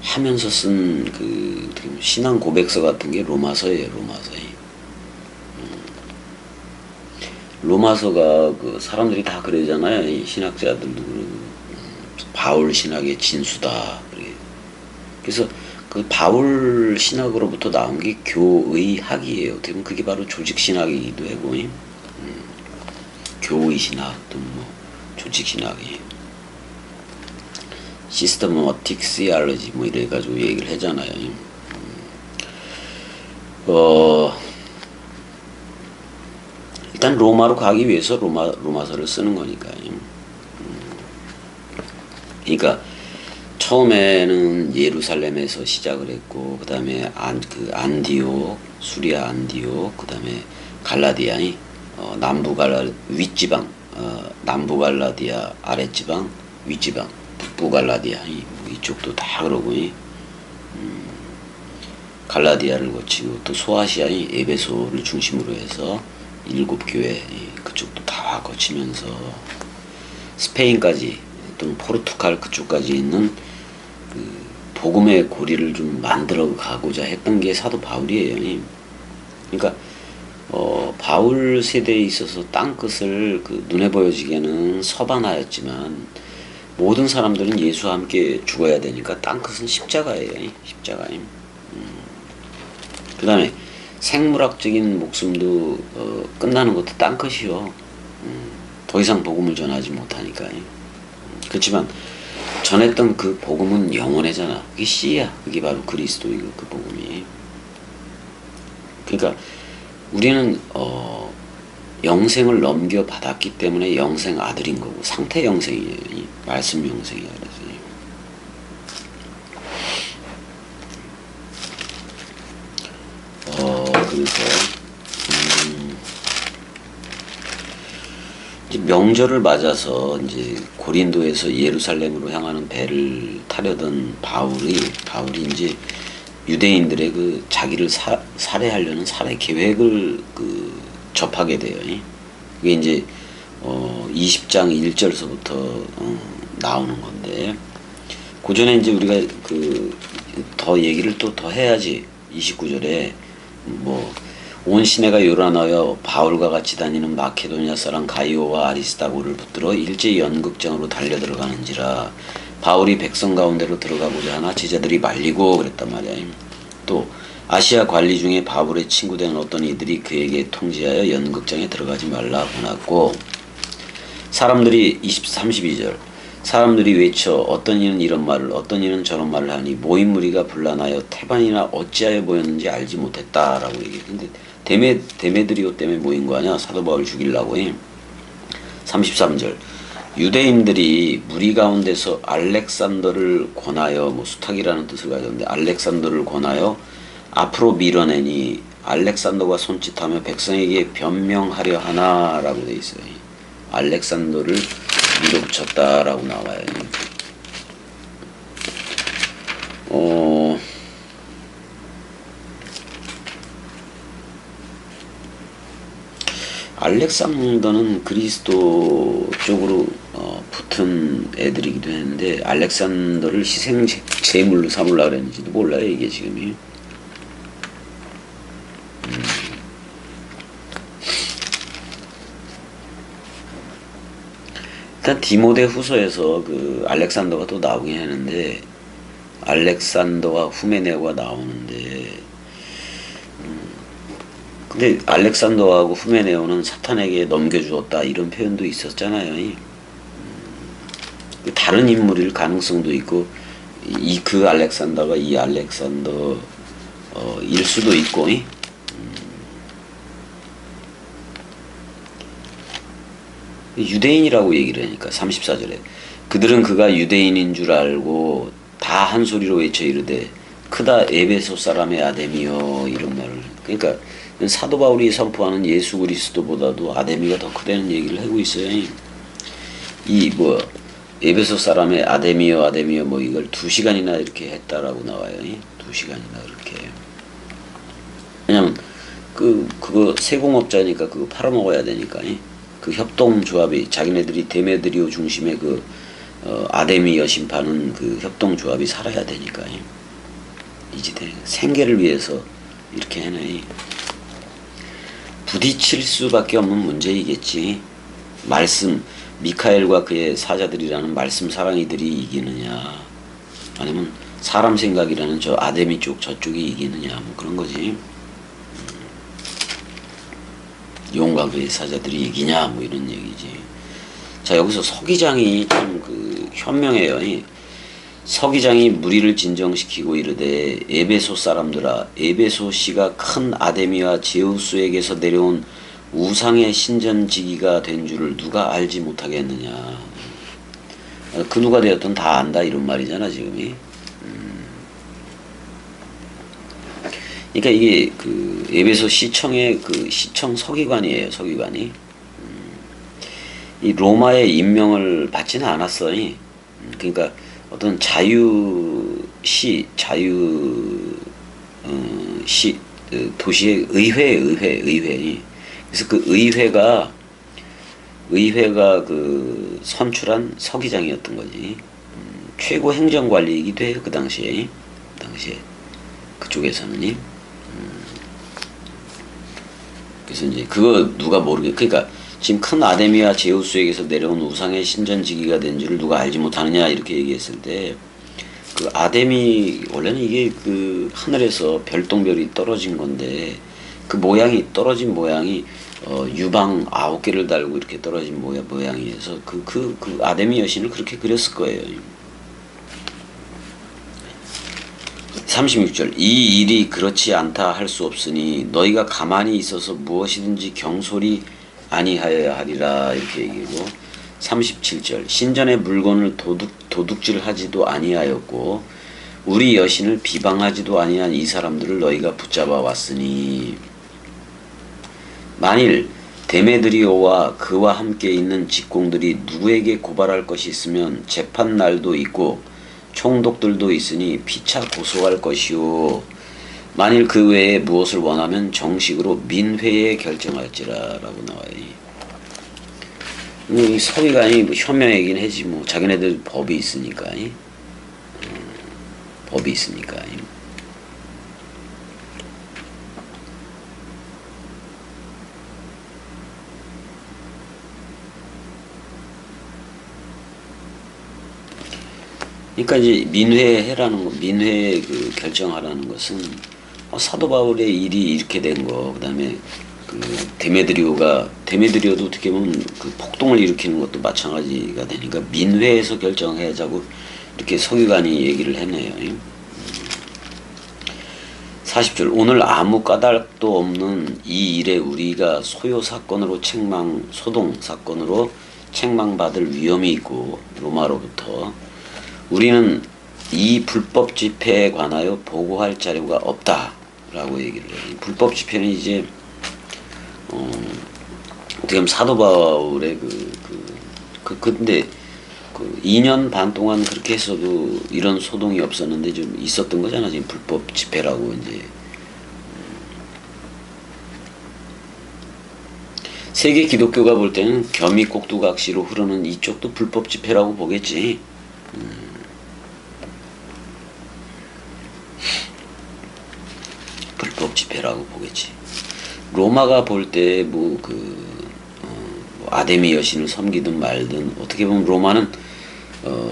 하면서 쓴 그 신앙 고백서 같은 게 로마서예요. 로마서가 그 사람들이 다 그러잖아요. 이 신학자들도 그러고 바울 신학의 진수다. 그래서 그 바울 신학으로부터 나온 게 교의학이에요. 어떻게 보면 그게 바로 조직 신학이기도 하고, 교의 신학 또 뭐 조직 신학이 시스템어틱 시알러지 뭐 이래 가지고 얘기를 하잖아요. 일단 로마로 가기 위해서 로마서를 쓰는 거니까요. 그러니까 처음에는 예루살렘에서 시작을 했고 그 다음에 안디옥, 수리아 안디옥, 그 다음에 갈라디아니 윗지방, 남부 갈라디아 아랫지방, 윗지방, 북부 갈라디아 이쪽도 다 그러고 갈라디아를 거치고 또 소아시아의 에베소를 중심으로 해서 7교회 그쪽도 다 거치면서 스페인까지 또는 포르투갈 그쪽까지 있는 그 복음의 고리를 좀 만들어 가고자 했던 게 사도 바울이에요. 그러니까 바울 세대에 있어서 땅끝을 그 눈에 보여지게는 서반하였지만 모든 사람들은 예수와 함께 죽어야 되니까 땅끝은 십자가예요. 십자가임. 그 다음에 생물학적인 목숨도 끝나는 것도 땅끝이요. 더 이상 복음을 전하지 못하니까. 그렇지만 전했던 그 복음은 영원하잖아. 그게 씨야. 그게 바로 그리스도이고 그 복음이. 그러니까 우리는 영생을 넘겨받았기 때문에 영생 아들인 거고 상태 영생이에요. 말씀 영생이야. 그래서 이제 명절을 맞아서 이제 고린도에서 예루살렘으로 향하는 배를 타려던 바울이 이제 유대인들의 그 자기를 살해하려는 살해 계획을 접하게 돼요. 그게 이제 20장 1절서부터 나오는 건데 그 전에 이제 우리가 더 얘기를 또 더 해야지. 29절에 온 시내가 요란하여 바울과 같이 다니는 마케도니아 사람 가이오와 아리스다고를 붙들어 일제히 연극장으로 달려 들어가는지라. 바울이 백성 가운데로 들어가고자 하나 제자들이 말리고 그랬단 말이야. 또 아시아 관리 중에 바울의 친구 된 어떤 이들이 그에게 통지하여 연극장에 들어가지 말라 보냈고, 사람들이 32절 사람들이 외쳐 어떤 이는 이런 말을 어떤 이는 저런 말을 하니 모인 무리가 분란하여 태반이나 어찌하여 모였는지 알지 못했다라고 얘기해. 근데 데메드리오 때문에 모인 거 아니야? 사도 바울 죽이려고. 33절 유대인들이 무리 가운데서 알렉산더를 권하여 수탁이라는 뜻을 가졌는데 알렉산더를 권하여 앞으로 밀어내니 알렉산더가 손짓하며 백성에게 변명하려 하나라고 돼 있어요. 알렉산더를 밀어붙였다라고 나와요. 알렉산더는 그리스도 쪽으로 붙은 애들이기도 했는데 알렉산더를 희생 제물로 삼으려고 그랬는지도 몰라요. 이게 지금이. 일단 디모데 후서에서 그 알렉산더가 또 나오긴 하는데 알렉산더와 후메네오가 나오는데 근데 알렉산더하고 후메네오는 사탄에게 넘겨주었다 이런 표현도 있었잖아요. 다른 인물일 가능성도 있고 그 알렉산더가 이 알렉산더 일 수도 있고. 유대인이라고 얘기를 하니까 34절에 그들은 그가 유대인인 줄 알고 다 한 소리로 외쳐 이르되 크다 에베소 사람의 아데미여 이런 말을. 그러니까 사도 바울이 선포하는 예수 그리스도보다도 아데미가 더 크다는 얘기를 하고 있어요. 에베소 사람의 아데미여 이걸 2시간이나 이렇게 했다라고 나와요. 2시간이나 그렇게. 왜냐면 그거 세공업자니까 그거 팔아먹어야 되니까. 그 협동조합이 자기네들이 데메드리오 중심의 아데미 여신파는 그 협동조합이 살아야 되니까 이제 생계를 위해서 이렇게 해놔. 부딪힐 수밖에 없는 문제이겠지. 말씀 미카엘과 그의 사자들이라는 말씀 사랑이들이 이기느냐 아니면 사람 생각이라는 저 아데미 쪽 저쪽이 이기느냐 그런 거지. 용과 그의 사자들이 이기냐 이런 얘기지. 자, 여기서 서기장이 참 현명해요. 서기장이 무리를 진정시키고 이르되 에베소 사람들아 에베소 씨가 큰 아데미와 제우스에게서 내려온 우상의 신전지기가 된 줄을 누가 알지 못하겠느냐. 그 누가 되었든 다 안다 이런 말이잖아 지금이. 그러니까 이게 에베소 시청의 시청 서기관이에요. 서기관이. 이 로마의 임명을 받지는 않았어. 그러니까 어떤 도시의 의회. 그래서 그 의회가 그 선출한 서기장이었던 거지. 최고 행정관리이기도 해요. 그 당시에 그쪽에서는. 그래서 이제 그거 누가 그러니까 지금 큰 아데미와 제우스에게서 내려온 우상의 신전지기가 된 줄을 누가 알지 못하느냐 이렇게 얘기했을 때, 그 아데미 원래는 이게 그 하늘에서 별똥별이 떨어진 건데, 그 떨어진 모양이 유방 9개를 달고 이렇게 떨어진 모양이어서 그 아데미 여신을 그렇게 그렸을 거예요. 36절 이 일이 그렇지 않다 할 수 없으니 너희가 가만히 있어서 무엇이든지 경솔히 아니하여야 하리라 이렇게 얘기하고, 37절 신전의 물건을 도둑질하지도 아니하였고 우리 여신을 비방하지도 아니한 이 사람들을 너희가 붙잡아 왔으니 만일 데메드리오와 그와 함께 있는 직공들이 누구에게 고발할 것이 있으면 재판 날도 있고 총독들도 있으니 피차 고소할 것이요 만일 그 외에 무엇을 원하면 정식으로 민회에 결정할지라라고 나와요. 이 서기관이 뭐 현명이긴 하지 뭐 자기네들 법이 있으니까. 법이 있으니까. 그러니까 이제 민회 그 결정하라는 것은 사도 바울의 일이 이렇게 된 거, 그다음에 그 데메드리오도 어떻게 보면 그 폭동을 일으키는 것도 마찬가지가 되니까 민회에서 결정하자고 이렇게 서기관이 얘기를 했네요. 40절 오늘 아무 까닭도 없는 이 일에 우리가 소동 사건으로 책망받을 위험이 있고 로마로부터 우리는 이 불법 집회에 관하여 보고할 자료가 없다라고 얘기를 해요. 불법 집회는 이제 어떻게 보면 사도 바울의 근데 그 2년 반 동안 그렇게 했어도 이런 소동이 없었는데 좀 있었던 거잖아. 지금 불법 집회라고 이제. 세계 기독교가 볼 때는 겸이 꼭두각시로 흐르는 이쪽도 불법 집회라고 보겠지. 불법 집회라고 보겠지. 로마가 볼 때 아데미 여신을 섬기든 말든 어떻게 보면 로마는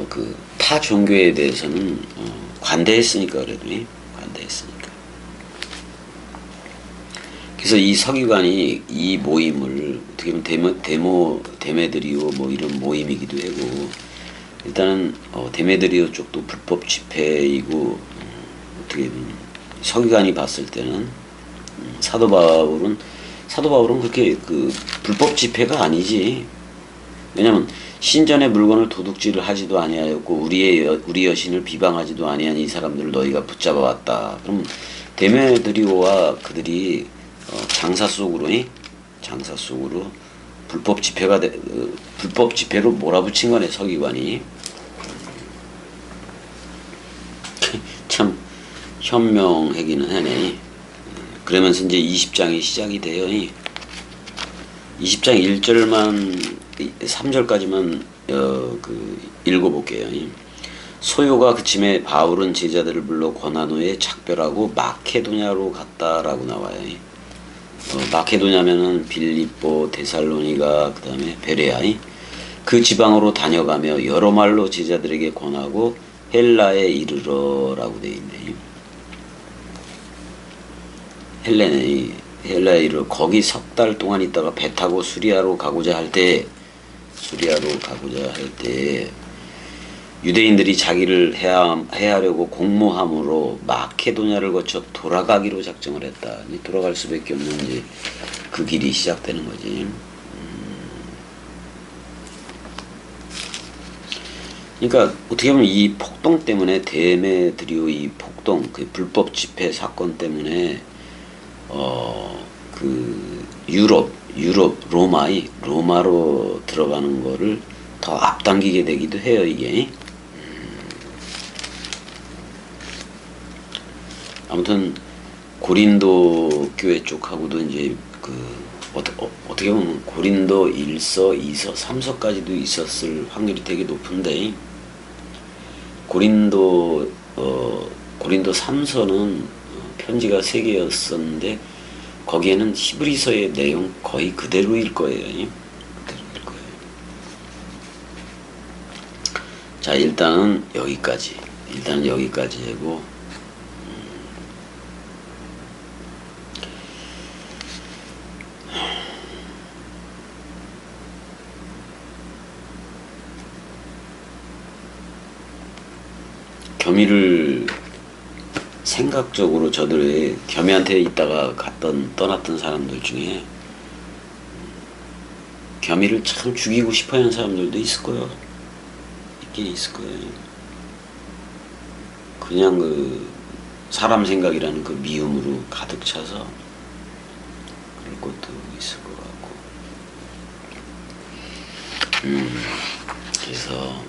그 타 종교에 대해서는 관대했으니까 그래도 관대했으니까. 그래서 이 서기관이 이 모임을 어떻게 보면 데메드리오 뭐 이런 모임이기도 하고, 일단은 데메드리오 쪽도 불법 집회이고, 어떻게 보면 서기관이 봤을 때는 사도 바울은 그렇게 그 불법 집회가 아니지. 왜냐면 신전의 물건을 도둑질을 하지도 아니하였고 우리 여신을 비방하지도 아니한 이 사람들을 너희가 붙잡아 왔다. 그럼 데메드리오와 그들이 장사 속으로 불법 집회로 몰아붙인 거네, 서기관이. 참 현명하기는 하네. 그러면서 이제 20장이 시작이 돼요. 20장 3절까지만 읽어볼게요. 소요가 그침에 바울은 제자들을 불러 권한 후에 작별하고 마케도냐로 갔다라고 나와요. 마케도냐면은 빌립보, 데살로니가, 그 다음에 베레아, 그 지방으로 다녀가며 여러 말로 제자들에게 권하고 헬라에 이르러라고 되어 있네. 헬라에 이르러 거기 석 달 동안 있다가 배 타고 수리아로 가고자 할 때 유대인들이 자기를 해하려고 공모함으로 마케도냐를 거쳐 돌아가기로 작정을 했다. 돌아갈 수밖에 없는 이제 그 길이 시작되는 거지. 그러니까 어떻게 보면 이 폭동 때문에 데메드리오 이 폭동 그 불법 집회 사건 때문에 로마로 들어가는 거를 더 앞당기게 되기도 해요, 이게. 아무튼 고린도 교회 쪽하고도 이제 어떻게 보면 고린도 1서, 2서, 3서까지도 있었을 확률이 되게 높은데 고린도 3서는 편지가 3개였었는데 거기에는 히브리서의 내용 거의 그대로일 거예요. 그대로일 거예요. 자, 일단은 여기까지 하고 겸이를 생각적으로 저들의 겸이한테 있다가 떠났던 사람들 중에 겸이를 참 죽이고 싶어하는 사람들도 있을 거예요. 있긴 있을 거예요. 그냥 그 사람 생각이라는 그 미움으로 가득 차서 그럴 것도 있을 것 같고. 그래서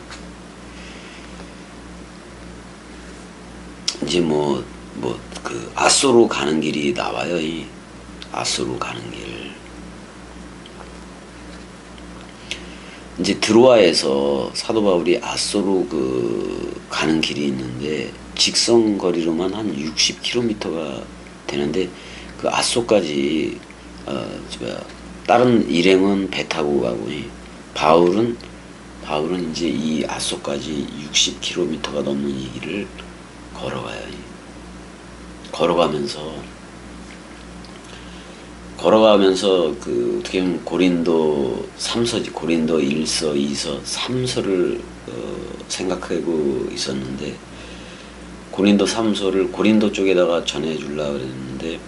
이제 그 아소로 가는 길이 나와요. 이 아소로 가는 길. 이제 드로아에서 사도 바울이 아소로 가는 길이 있는데 직선 거리로만 한 60km가 되는데 그 아소까지 다른 일행은 배 타고 가고 바울은 이제 이 아소까지 60km가 넘는 이 길을 걸어가요. 걸어가면서 그 어떻게 보면 고린도 3서지 고린도 1서, 2서, 3서를 생각하고 있었는데 고린도 3서를 고린도 쪽에다가 전해주려고 그랬는데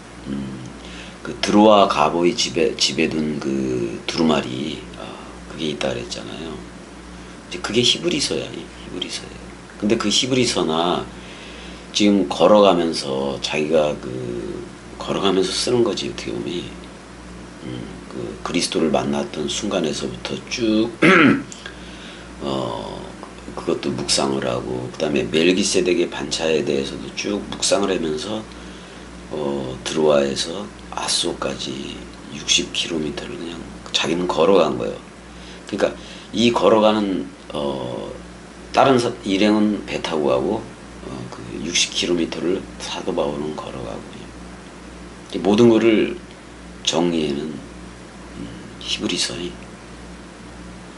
그 드로아 가보이 집에 둔 그 두루마리 그게 있다 그랬잖아요. 이제 그게 히브리서예요. 근데 그 히브리서나 지금 걸어가면서 자기가 걸어가면서 쓰는 거지 어떻게 보면 그 그리스도를 만났던 순간에서부터 쭉 그것도 묵상을 하고 그다음에 멜기세덱의 반차에 대해서도 쭉 묵상을 하면서 드로아에서 아소까지 60km를 그냥 자기는 걸어간 거예요. 그러니까 이 걸어가는 다른 일행은 배 타고 가고 그 60km를 사도 바울은 걸어가고 모든 것을 정리에는 히브리서의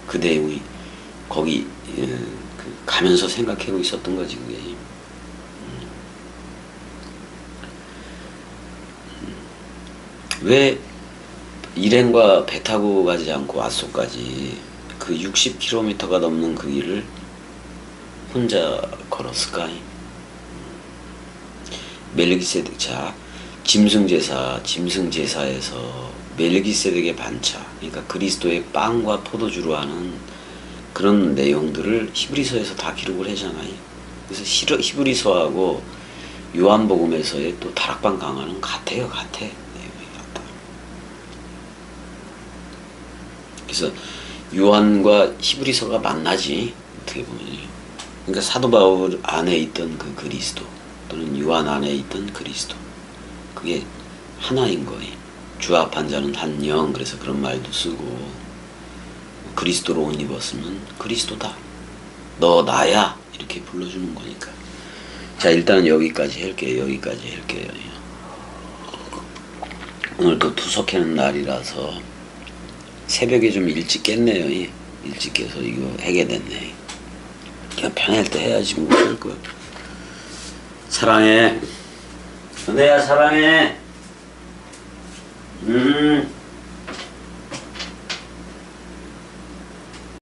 그 내용이 거기 가면서 생각하고 있었던 거지 그게. 왜 일행과 배 타고 가지 않고 아소까지 그 60km가 넘는 그 길을 혼자 걸었을까? 멜기세덱 짐승제사에서 멜기세덱의 반차, 그러니까 그리스도의 빵과 포도주로 하는 그런 내용들을 히브리서에서 다 기록을 하잖아요. 그래서 히브리서하고 요한복음에서의 또 다락방 강화는 같아요. 내용이 같다. 그래서 요한과 히브리서가 만나지 어떻게 보면. 그러니까 사도 바울 안에 있던 그 그리스도 또는 요한 안에 있던 그리스도 그게 하나인 거예요. 주합한 자는 한 영, 그래서 그런 말도 쓰고 그리스도로 옷 입었으면 그리스도다. 너 나야 이렇게 불러주는 거니까. 자, 일단은 여기까지 할게요. 오늘 또 투석하는 날이라서 새벽에 좀 일찍 깼네요. 일찍 깨서 이거 하게 됐네. 그냥 편할 때 해야지 뭐 할 거야. 사랑해. 은혜야 사랑해.